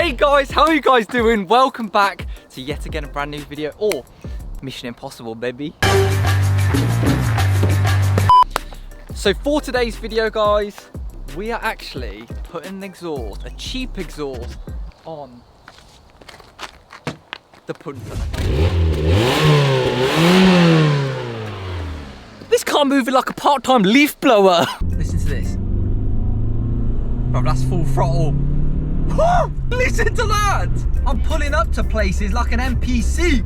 Hey guys, how are you guys doing? Welcome back to yet again a brand new video, or Mission Impossible, baby. So for today's video, guys, we are actually putting an exhaust, a cheap exhaust, on the Punto. This car moving like a part-time leaf blower. Listen to this. Bro, that's full throttle. Listen to that! I'm pulling up to places like an NPC.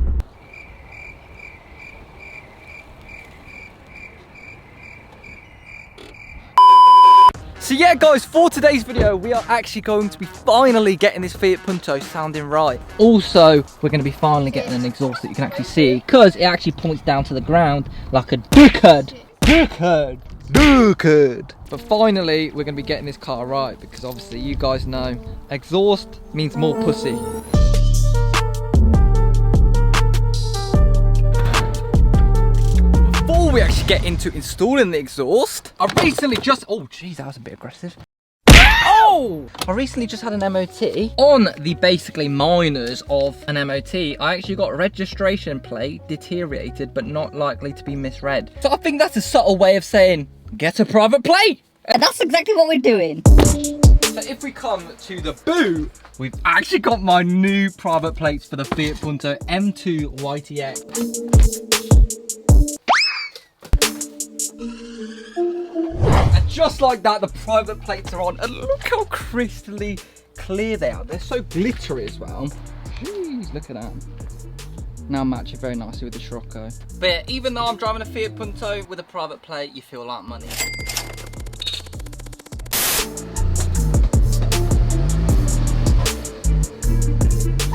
So yeah guys, for today's video, we are actually going to be finally getting this Fiat Punto sounding right. Also, we're going to be finally getting an exhaust that you can actually see, because it actually points down to the ground like a dickhead. But finally, we're going to be getting this car right, because obviously you guys know, exhaust means more pussy. Before we actually get into installing the exhaust, I recently just, oh jeez, that was a bit aggressive. Oh! I recently just had an MOT. On the basically minors of an MOT, I actually got registration plate deteriorated but not likely to be misread. So I think that's a subtle way of saying, get a private plate! And that's exactly what we're doing. So if we come to the boot, we've actually got my new private plates for the Fiat Punto M2 YTX. And just like that, the private plates are on, and look how crystally clear they are. They're so glittery as well. Jeez, look at that. Now match it very nicely with the Scirocco. But yeah, even though I'm driving a Fiat Punto with a private plate, you feel like money.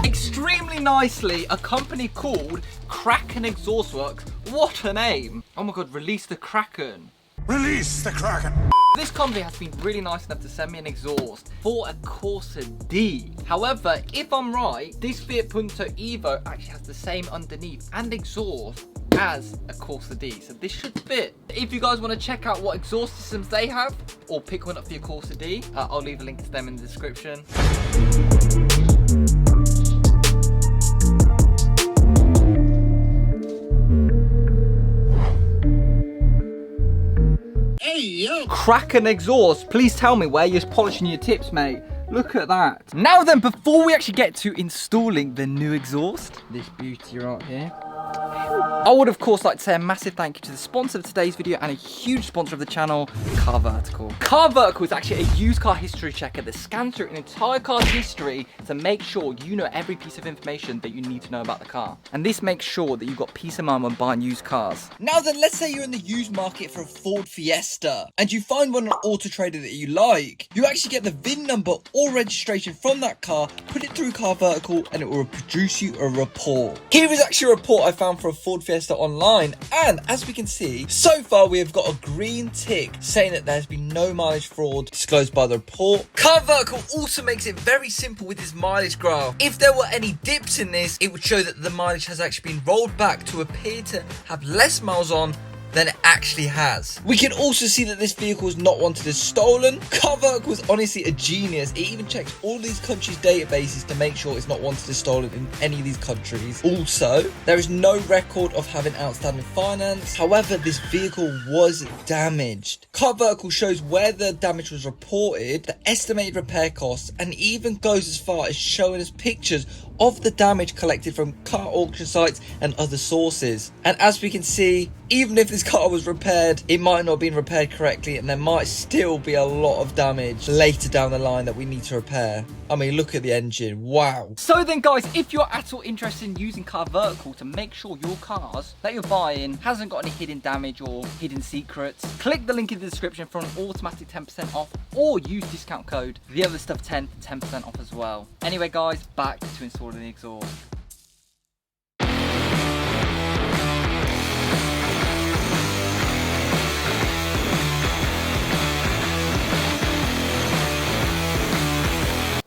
Extremely nicely, a company called Kraken Exhaust Works. What a name! Oh my god, release the Kraken. Release the Kraken! This company has been really nice enough to send me an exhaust for a Corsa D. However, if I'm right, this Fiat Punto Evo actually has the same underneath and exhaust as a Corsa D, so this should fit. If you guys want to check out what exhaust systems they have, or pick one up for your Corsa D, I'll leave a link to them in the description. Kraken exhaust, please tell me where you're polishing your tips, mate. Look at that. Now then, before we actually get to installing the new exhaust, this beauty right here, I would of course like to say a massive thank you to the sponsor of today's video and a huge sponsor of the channel, Car Vertical. Car Vertical is actually a used car history checker that scans through an entire car's history to make sure you know every piece of information that you need to know about the car. And this makes sure that you've got peace of mind when buying used cars. Now then, let's say you're in the used market for a Ford Fiesta and you find one on Auto Trader that you like. You actually get the VIN number or registration from that car, put it through Car Vertical, and it will produce you a report. Here is actually a report I found for a Ford Fiesta online, and as we can see, so far we have got a green tick saying that there's been no mileage fraud disclosed by the report. Car Vertical also makes it very simple with this mileage graph. If there were any dips in this, it would show that the mileage has actually been rolled back to appear to have less miles on than it actually has. We can also see that this vehicle is not wanted as stolen. Car Vertical was honestly a genius. It even checks all these countries' databases to make sure it's not wanted as stolen in any of these countries. Also, there is no record of having outstanding finance. However, this vehicle was damaged. Car Vertical shows where the damage was reported, the estimated repair costs, and even goes as far as showing us pictures of the damage collected from car auction sites and other sources. And as we can see, even if this car was repaired, it might not have been repaired correctly, and there might still be a lot of damage later down the line that we need to repair. I mean, look at the engine, wow. So then guys, if you're at all interested in using Car Vertical to make sure your cars that you're buying hasn't got any hidden damage or hidden secrets, click the link in the description for an automatic 10% off, or use discount code OtherStuff10 for 10% off as well. Anyway guys, back to installing the exhaust.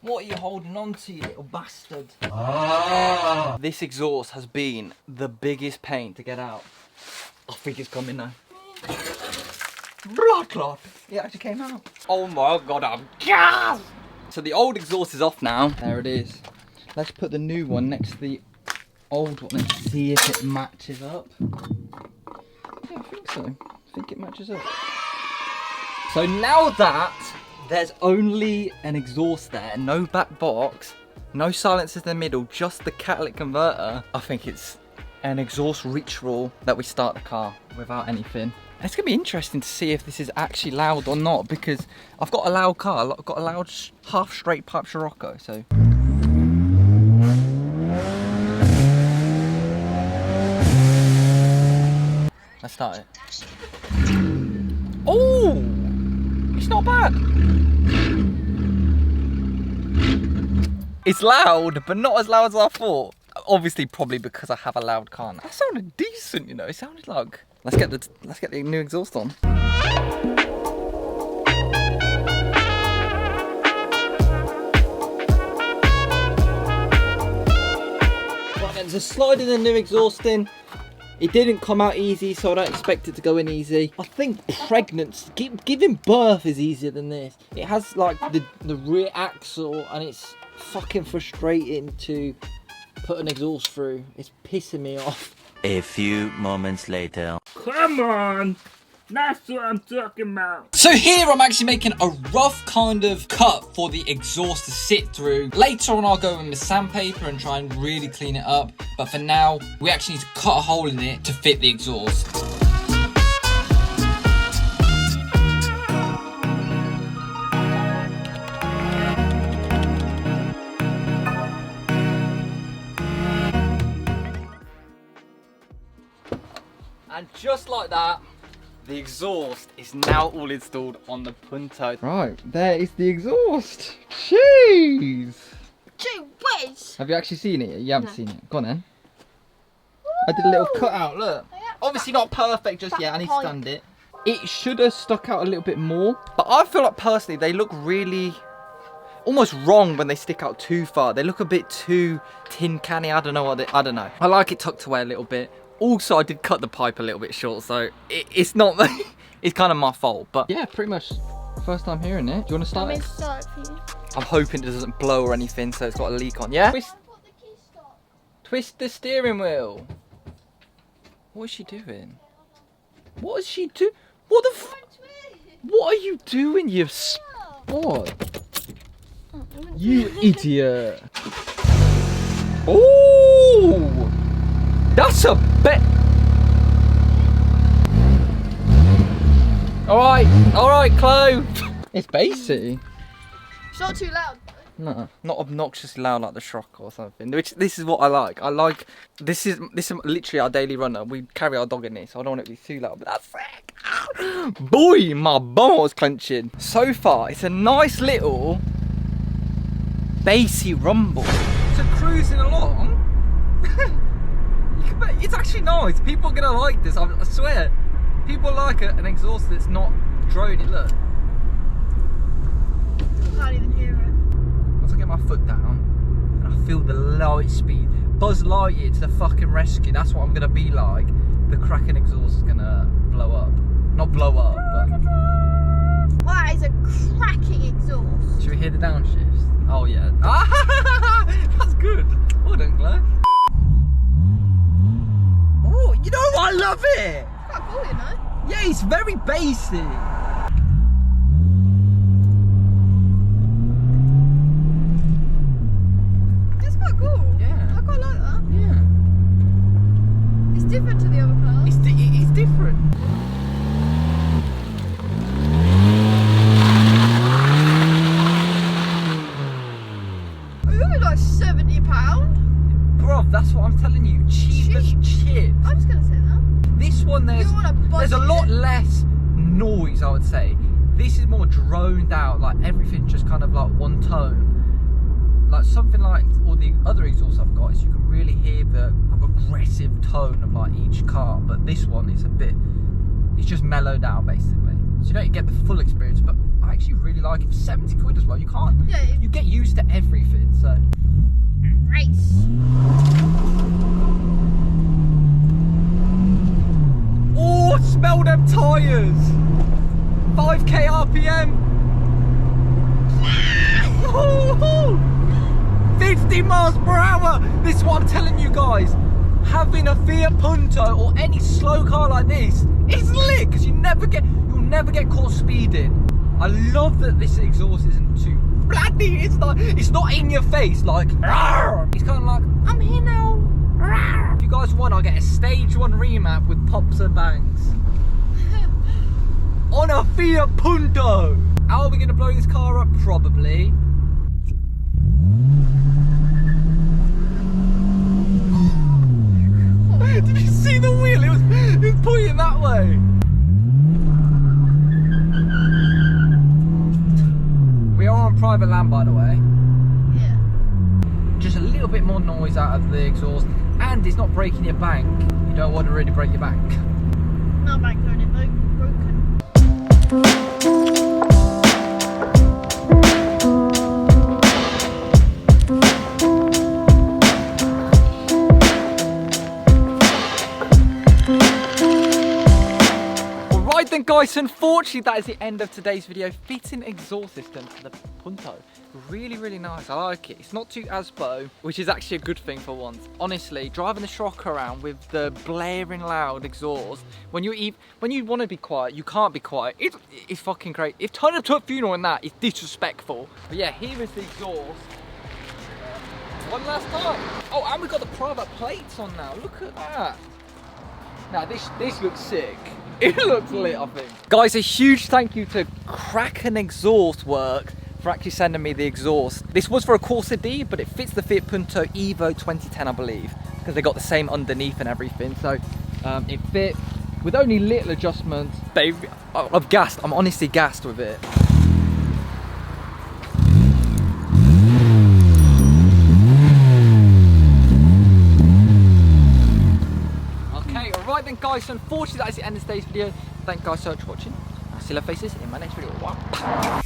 What are you holding on to, you little bastard? This exhaust has been the biggest pain to get out. I think it's coming now. Blood clot. It actually came out. Oh my god, I'm gassed. So the old exhaust is off now. There it is. Let's put the new one next to the old one and see if it matches up. Yeah, I think so. I think it matches up. So now that there's only an exhaust there, no back box, no silencers in the middle, just the catalytic converter, I think it's an exhaust ritual that we start the car without anything. And it's gonna be interesting to see if this is actually loud or not, because I've got a loud car, I've got a loud half straight pipe Scirocco, so. Let's start it. Oh, it's not bad. It's loud, but not as loud as I thought. Obviously, probably because I have a loud car now. That sounded decent, you know. It sounded like. Let's get the new exhaust on. Right then, so sliding the new exhaust in. It didn't come out easy, so I don't expect it to go in easy. I think pregnancy, giving birth is easier than this. It has like the rear axle, and it's fucking frustrating to put an exhaust through. It's pissing me off. A few moments later. Come on! That's what I'm talking about. So here I'm actually making a rough kind of cut for the exhaust to sit through. Later on I'll go in with sandpaper and try and really clean it up. But for now, we actually need to cut a hole in it to fit the exhaust. And just like that, the exhaust is now all installed on the Punto. Right, there is the exhaust. Jeez! Gee whiz! Have you actually seen it? You haven't seen it. Go on then. I did a little cutout, look. Obviously not perfect just yet, I need to stand it. It should have stuck out a little bit more. But I feel like personally, they look really almost wrong when they stick out too far. They look a bit too tin canny. I don't know. I don't know. I like it tucked away a little bit. Also, I did cut the pipe a little bit short, so it's not, it's kind of my fault. But yeah, pretty much first time hearing it. Do you want to start it? I'm hoping it doesn't blow or anything, so it's got a leak on. Yeah? Twist the steering wheel. What is she doing? What is she doing? What the f... What are you doing, you sport? You idiot. Oh! That's a bit... Alright, Chloe. It's bassy. It's not too loud. No, not obnoxiously loud like the Scirocco or something. Which, this is what I like. This is literally our daily runner. We carry our dog in this, so I don't want it to be too loud, but that's sick. Boy, my bum was clenching. So far, it's a nice little bassy rumble. So cruising along. It's actually nice. People are gonna like this. I swear. People like an exhaust that's not droning. Look. I can't even hear it. Once I get my foot down and I feel the light speed, Buzz Lightyear to the fucking rescue. That's what I'm gonna be like. The Kraken exhaust is gonna blow up. Not blow up, but. That is a cracking exhaust. Should we hear the downshifts? Oh yeah. That's good. Well done, Chloe. Oh, you know what? I love it. It's quite cool, you know. Yeah, it's very bassy. It's quite cool. Yeah. I quite like that. Yeah. It's different to the other cars. It's different. It's only like £70. Bruv, that's what I'm telling you. Cheap as chips. I'm just gonna say that. This one, there's a lot less noise, I would say. This is more droned out, like everything's just kind of like one tone. Like something like all the other exhausts I've got is you can really hear the aggressive tone of like each car, but this one is it's just mellowed out basically. So you don't get the full experience, but I actually really like it. For 70 quid as well, you can't, you get used to everything, so. Race. Oh, smell them tyres! 5k RPM! 50 miles per hour. This is what I'm telling you guys. Having a Fiat Punto or any slow car like this is lit because you'll never get caught speeding. I love that this exhaust isn't too bloody. It's not in your face like. Rawr. It's kind of like, I'm here now. Rawr. If you guys want, I'll get a stage 1 remap with pops and bangs on a Fiat Punto. How are we going to blow this car up? Probably. Did you see the wheel? It was pointing that way. We are on private land, by the way. Yeah. Just a little bit more noise out of the exhaust, and it's not breaking your bank. You don't want to really break your bank. Not back there, it's broken. Alright then guys, unfortunately that is the end of today's video. Fitting exhaust system to the Punto. Really, really nice. I like it. It's not too aspo, which is actually a good thing for once. Honestly, driving the truck around with the blaring loud exhaust, when you want to be quiet, you can't be quiet. It's fucking great. If turning up to a funeral and that is disrespectful. But yeah, here is the exhaust. One last time. Oh, and we've got the private plates on now. Look at that. Now this looks sick. It looks lit, I think. Guys, a huge thank you to Kraken Exhaust Works for actually sending me the exhaust. This was for a Corsa D, but it fits the Fiat Punto Evo 2010, I believe, because they got the same underneath and everything. So it fit with only little adjustments. Baby, I'm gassed. I'm honestly gassed with it. Right then guys, so unfortunately that is the end of today's video. Thank you guys so much for watching. I'll see your faces in my next video. Wow.